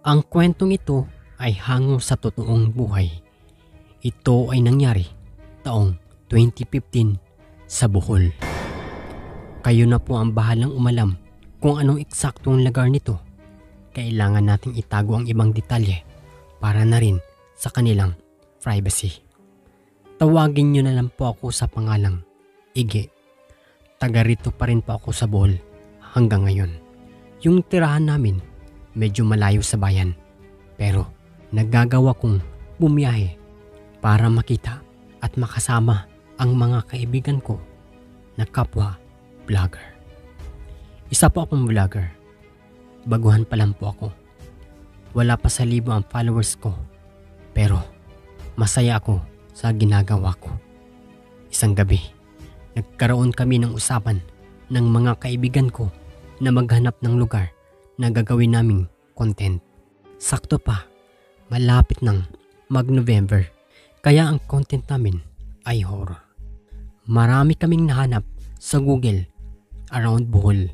Ang kwentong ito ay hango sa totoong buhay. Ito ay nangyari taong 2015 sa Bohol. Kayo na po ang bahalang umalam kung anong eksaktong lugar nito. Kailangan nating itago ang ibang detalye para na rin sa kanilang privacy. Tawagin nyo na lang po ako sa pangalang Ige. Taga rito pa rin po ako sa Bohol hanggang ngayon. Yung tirahan namin medyo malayo sa bayan, pero nagagawa kong bumiyahe para makita at makasama ang mga kaibigan ko na kapwa vlogger. Isa po akong vlogger. Baguhan pa lang po ako. Wala pa sa libo ang followers ko, pero masaya ako sa ginagawa ko. Isang gabi, nagkaroon kami ng usapan ng mga kaibigan ko na maghanap ng lugar na gagawin naming content. Sakto pa, malapit ng mag-November, kaya ang content namin ay horror. Marami kaming nahanap sa Google around Bohol.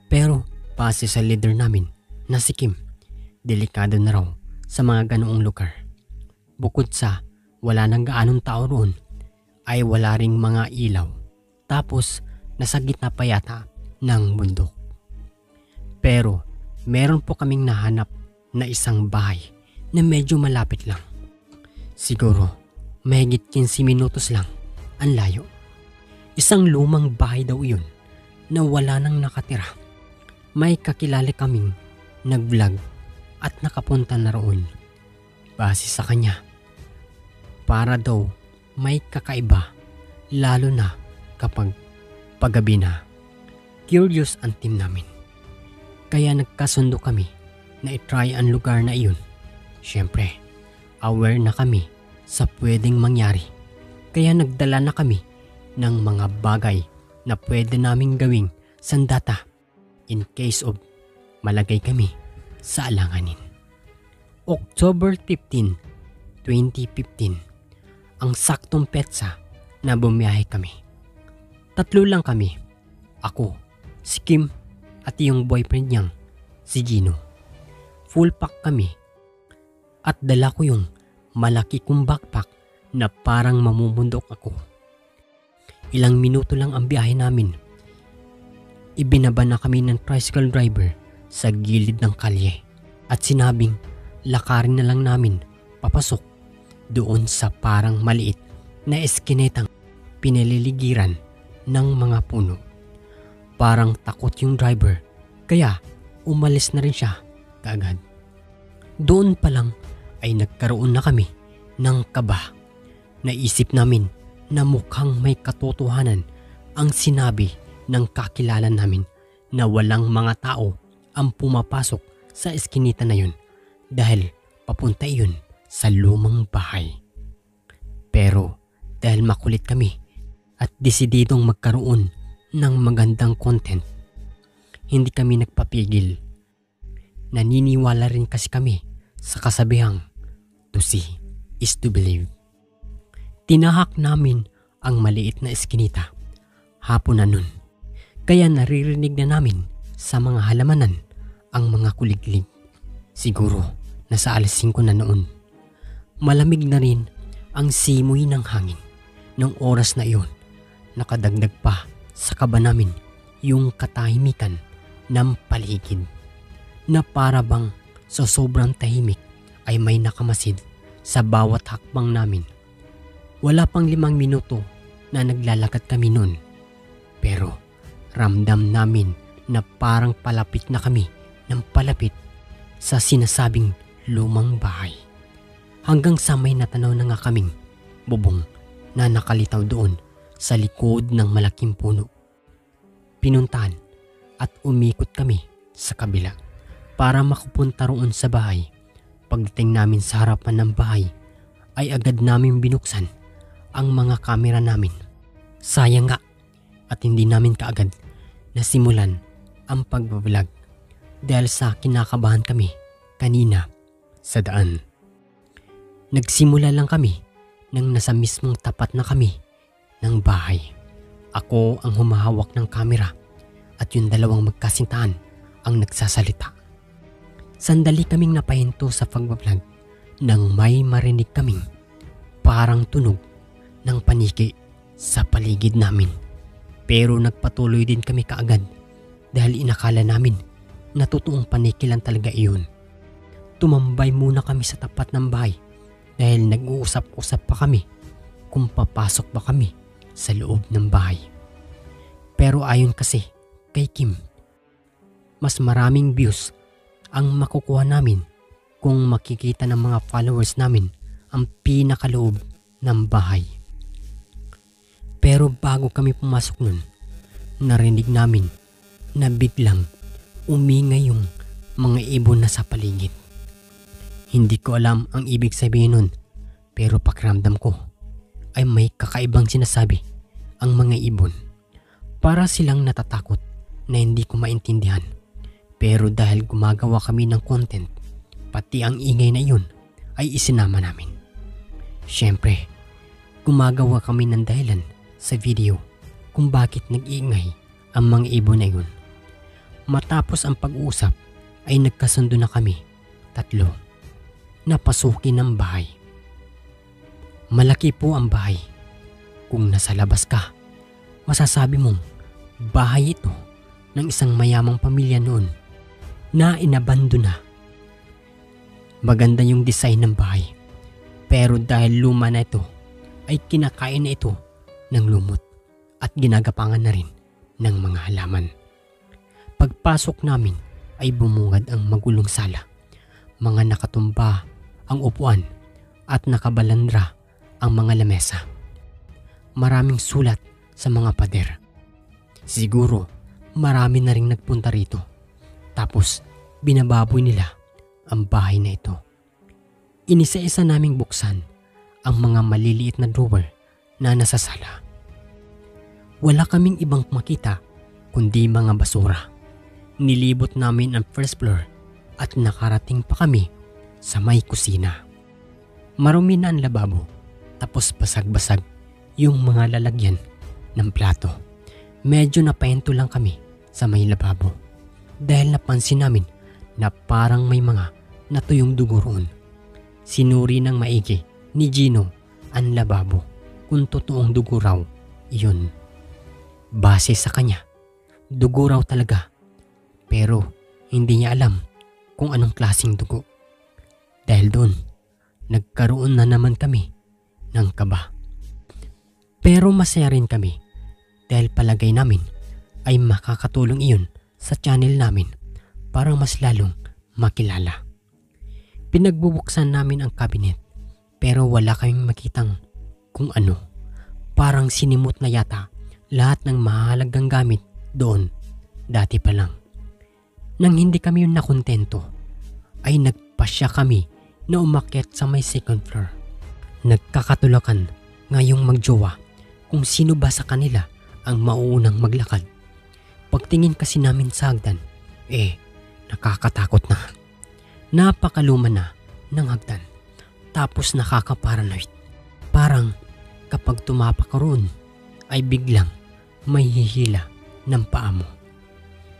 Pero base sa leader namin na si Kim, delikado na raw sa mga ganoong lugar. Bukod sa wala nang gaanong tao roon, ay wala ring mga ilaw. Tapos nasa gitna pa yata ng bundok. Pero meron po kaming nahanap na isang bahay na medyo malapit lang. Siguro mahigit 15 minutos lang ang layo. Isang lumang bahay daw iyon na wala nang nakatira. May kakilala kaming nag-vlog at nakapunta na roon. Base sa kanya, para daw may kakaiba, lalo na kapag paggabi na. Curious ang team namin. Kaya nagkasundo kami na itry ang lugar na iyon. Siyempre, aware na kami sa pwedeng mangyari. Kaya nagdala na kami ng mga bagay na pwede naming gawing sandata in case of malagay kami sa alanganin. October 15, 2015, ang saktong petsa na bumiyahe kami. Tatlo lang kami. Ako, si Kim, at yung boyfriend niyang, si Gino. Full pack kami. At dala ko yung malaki kong backpack na parang mamumundok ako. Ilang minuto lang ang biyahe namin. Ibinaba na kami ng tricycle driver sa gilid ng kalye at sinabing lakarin na lang namin papasok doon sa parang maliit na eskinetang pinaliligiran ng mga puno. Parang takot yung driver, kaya umalis na rin siya kaagad. Doon pa lang ay nagkaroon na kami ng kaba. Naisip namin na mukhang may katotohanan ang sinabi ng kakilala namin na walang mga tao ang pumapasok sa eskinita na yun dahil papunta yun sa lumang bahay. Pero dahil makulit kami at desididong magkaroon ng magandang content, hindi kami nagpapigil. Naniniwala rin kasi kami sa kasabihang to see is to believe. Tinahak namin ang maliit na eskinita. Hapon na nun, kaya naririnig na namin sa mga halamanan ang mga kuliglig. Siguro nasa alas 5 na noon. Malamig na rin ang simoy ng hangin. Nung oras na iyon, nakadagdag pa sa kaba namin yung katahimikan ng paligid na para bang sa sobrang tahimik ay may nakamasid sa bawat hakbang namin. Wala pang 5 minuto na naglalakad kami nun, pero ramdam namin na parang palapit na kami ng palapit sa sinasabing lumang bahay. Hanggang sa may natanaw na nga kaming bubong na nakalitaw doon sa likod ng malaking puno. Pinuntahan at umikot kami sa kabila para makapunta roon sa bahay. Pagdating namin sa harapan ng bahay ay agad namin binuksan ang mga kamera namin. Sayang nga at hindi namin kaagad nasimulan ang pagbablog dahil sa kinakabahan kami kanina sa daan. Nagsimula lang kami nang nasa mismong tapat na kami ng bahay. Ako ang humahawak ng kamera at yung dalawang magkasintahan ang nagsasalita. Sandali kaming napahinto sa pagbablog nang may marinig kaming parang tunog ng paniki sa paligid namin. Pero nagpatuloy din kami kaagad dahil inakala namin na totoong paniki lang talaga iyon. Tumambay muna kami sa tapat ng bahay dahil nag-uusap-usap pa kami kung papasok ba kami sa loob ng bahay. Pero ayon kasi kay Kim, mas maraming views ang makukuha namin kung makikita ng mga followers namin ang pinakaloob ng bahay. Pero bago kami pumasok nun, narinig namin na biglang umingay yung mga ibon na sa paligid. Hindi ko alam ang ibig sabihin nun, pero pakiramdam ko ay may kakaibang sinasabi ang mga ibon. Para silang natatakot na hindi ko maintindihan. Pero dahil gumagawa kami ng content, pati ang ingay na iyon ay isinama namin. Siyempre, gumagawa kami ng dahilan sa video kung bakit nag-iingay ang mga ibon na iyon. Matapos ang pag-uusap ay nagkasundo na kami, tatlo, na pasukin ang bahay. Malaki po ang bahay. Kung nasa labas ka, masasabi mong bahay ito ng isang mayamang pamilya noon na inabando na. Maganda yung design ng bahay, pero dahil luma na ito ay kinakain na ito ng lumot at ginagapangan na rin ng mga halaman. Pagpasok namin ay bumungad ang magulong sala. Mga nakatumba ang upuan at nakabalandra ang mga lamesa. Maraming sulat sa mga pader. Siguro marami na ring nagpunta rito. Tapos binababoy nila ang bahay na ito. Inisa-isa naming buksan ang mga maliliit na drawer na nasa sala. Wala kaming ibang makita kundi mga basura. Nilibot namin ang first floor at nakarating pa kami sa may kusina. Marumi na ang lababo, tapos basag-basag yung mga lalagyan ng plato. Medyo napahinto lang kami sa may lababo dahil napansin namin na parang may mga natuyong dugo roon. Sinuri ng maigi ni Gino ang lababo kung totoong dugo raw iyon. Base sa kanya, dugo raw talaga, pero hindi niya alam kung anong klaseng dugo. Dahil doon, nagkaroon na naman kami ng kaba. Pero masaya rin kami dahil palagay namin ay makakatulong iyon sa channel namin para mas lalong makilala. Pinagbubuksan namin ang cabinet pero wala kaming makitang kung ano. Parang sinimot na yata lahat ng mahalagang gamit doon dati pa lang. Nang hindi kami nakontento ay nagpasya kami na umakyat sa may second floor. Nagkakatulakan ngayong magjowa kung sino ba sa kanila ang mauunang maglakad. Pagtingin kasi namin sa hagdan, nakakatakot na. Napakaluma na ng hagdan, tapos nakakaparanoid. Parang kapag tumapak ka roon ay biglang may hihila ng paa mo.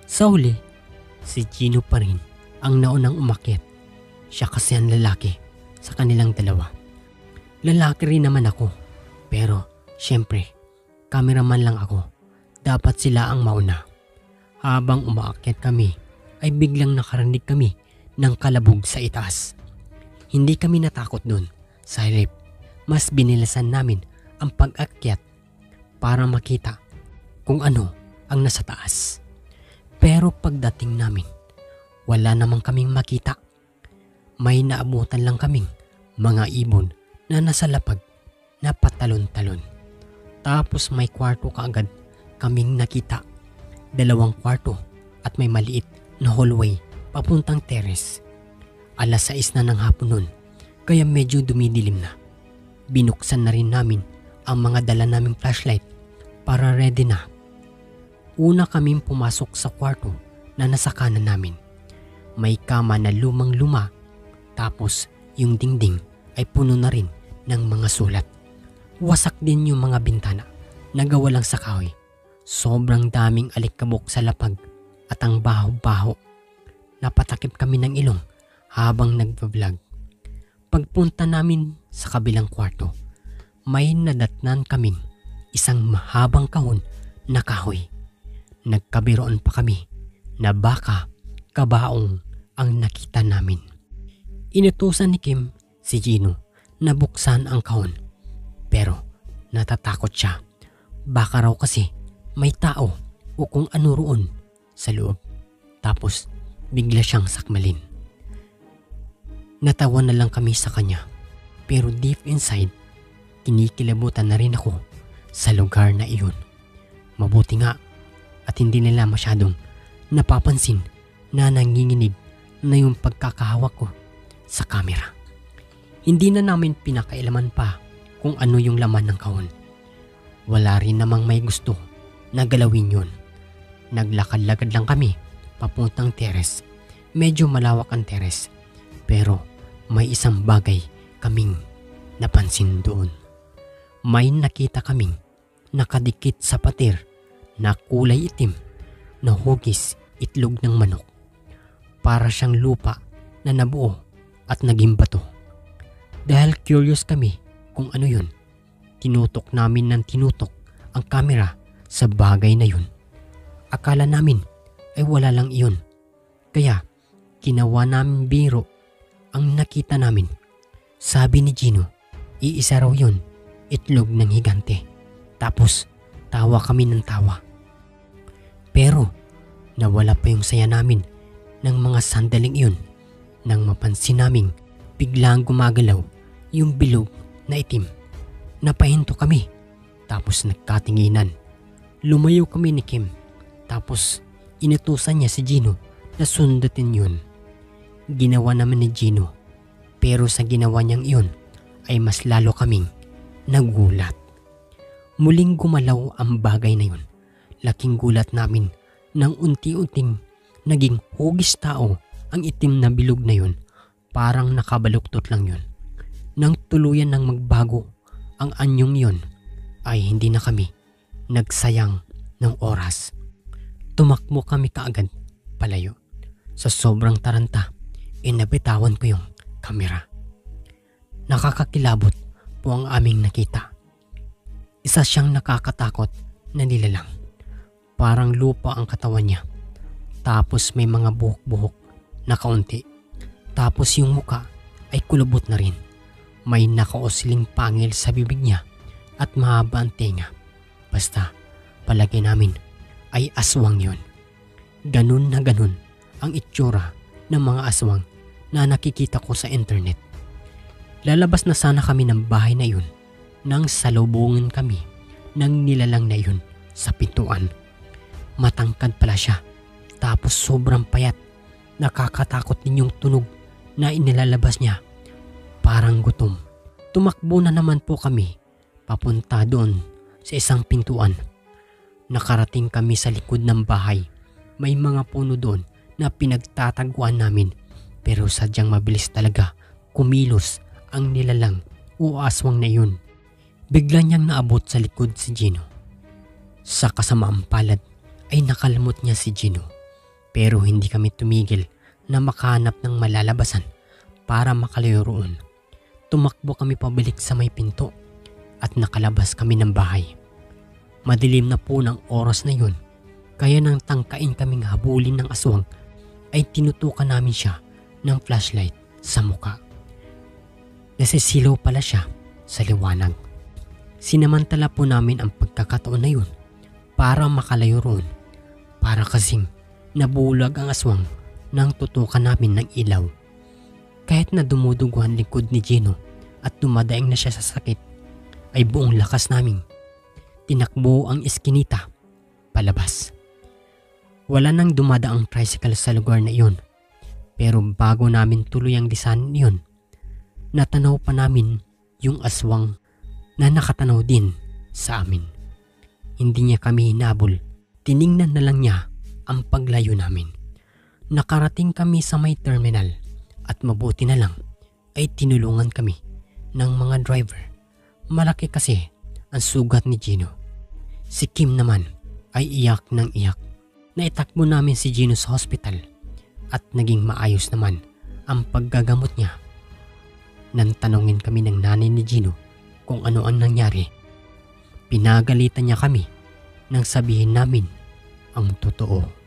Sa huli, si Gino pa rin ang naunang umakyat. Siya kasi ang lalaki sa kanilang dalawa. Lalaki rin naman ako, pero syempre, cameraman lang ako. Dapat sila ang mauna. Habang umaakyat kami, ay biglang nakarinig kami ng kalabog sa itaas. Hindi kami natakot dun. Sa halip, mas binilasan namin ang pag-akyat para makita kung ano ang nasa taas. Pero pagdating namin, wala namang kaming makita. May naabutan lang kaming mga ibon na nasa lapag na patalon-talon. Tapos may kwarto kaagad kaming nakita. 2 kwarto at may maliit na hallway papuntang terrace. 6:00 na ng hapon nun, kaya medyo dumidilim na. Binuksan na rin namin ang mga dala naming flashlight para ready na. Una kaming pumasok sa kwarto na nasa kanan namin. May kama na lumang-luma, tapos yung dingding ay puno na rin ng mga sulat. Wasak din yung mga bintana na gawa lang sa kahoy. Sobrang daming alikabok sa lapag at ang baho-baho. Napatakip kami ng ilong habang nagpa-vlog. Pagpunta namin sa kabilang kwarto, may nadatnan kaming isang mahabang kahon na kahoy. Nagkabiroon pa kami na baka kabaong ang nakita namin. Inutusan ni Kim si Gino na buksan ang kahon, pero natatakot siya. Baka raw kasi may tao o kung ano roon sa loob. Tapos bigla siyang sakmalin. Natawa na lang kami sa kanya, pero deep inside, kinikilabutan na rin ako sa lugar na iyon. Mabuti nga at hindi nila masyadong napapansin na nanginginig na yung pagkakahawak ko sa camera. Hindi na namin pinakailaman pa kung ano yung laman ng kahon. Wala rin namang may gusto na galawin yun. Naglakad-lakad lang kami papuntang teres. Medyo malawak ang teres, pero may isang bagay kaming napansin doon. May nakita kaming nakadikit sa pader na kulay itim na hugis itlog ng manok. Para siyang lupa na nabuo at naging bato. Dahil curious kami kung ano yun, tinutok namin ng tinutok ang camera sa bagay na yun. Akala namin ay wala lang iyon. Kaya ginawa namin biro ang nakita namin. Sabi ni Gino, iisa raw yun, itlog ng higante. Tapos tawa kami ng tawa. Pero nawala pa yung saya namin ng mga sandaling iyon nang mapansin naming biglang gumagalaw yung bilog na itim. Napahinto kami, tapos nagkatinginan. Lumayo kami ni Kim, tapos inutusan niya si Gino na sundutin yun. Ginawa naman ni Gino, pero sa ginawa niyang iyon ay mas lalo kaming nagulat. Muling gumalaw ang bagay na yun. Laking gulat namin nang unti-unting naging hugis tao ang itim na bilog na yun. Parang nakabaluktot lang yun. Nang tuluyan ng magbago ang anyong yun, ay hindi na kami nagsayang ng oras. Tumakbo kami kaagad palayo. Sa sobrang taranta, inabitawan ko yung kamera. Nakakakilabot po ang aming nakita. Isa siyang nakakatakot na nilalang. Parang lupa ang katawan niya. Tapos may mga buhok-buhok na kaunti. Tapos yung muka ay kulubot na rin. May nakaosiling pangil sa bibig niya at mahaba ang tenga. Basta palagay namin ay aswang yon. Ganun na ganun ang itsura ng mga aswang na nakikita ko sa internet. Lalabas na sana kami ng bahay na yun nang salubungin kami ng nilalang na yun sa pintuan. Matangkad pala siya, tapos sobrang payat. Nakakatakot din yung tunog na inilalabas niya. Parang gutom. Tumakbo na naman po kami papunta doon sa isang pintuan. Nakarating kami sa likod ng bahay. May mga puno doon na pinagtataguan namin, pero sadyang mabilis talaga kumilos ang nilalang o aswang na yun. Bigla niyang naabot sa likod si Gino. Sa kasamaang palad ay nakalimot niya si Gino, pero hindi kami tumigil na makahanap ng malalabasan para makalayo roon. Tumakbo kami pabalik sa may pinto at nakalabas kami ng bahay. Madilim na po ng oras na yun, kaya nang tangkain kaming habulin ng aswang ay tinutukan namin siya ng flashlight sa muka. Nasisilaw pala siya sa liwanag. Sinamantala po namin ang pagkakataon na yun para makalayo roon, para kasing nabulag ang aswang nang tutukan namin ng ilaw. Kahit na dumudugo ang likod ni Gino at dumadaing na siya sa sakit, ay buong lakas naming tinakbo ang iskinita palabas. Wala nang dumadaang tricycle sa lugar na iyon, pero bago namin tuloy ang lisanin iyon, natanaw pa namin yung aswang na nakatanaw din sa amin. Hindi niya kami hinabol, tiningnan na lang niya ang paglayo namin. Nakarating kami sa may terminal at mabuti na lang ay tinulungan kami ng mga driver. Malaki kasi ang sugat ni Gino. Si Kim naman ay iyak ng iyak. Naitakbo namin si Gino sa hospital at naging maayos naman ang paggagamot niya. Nang tanungin kami ng nanay ni Gino kung ano ang nangyari, pinagalitan niya kami nang sabihin namin ang totoo.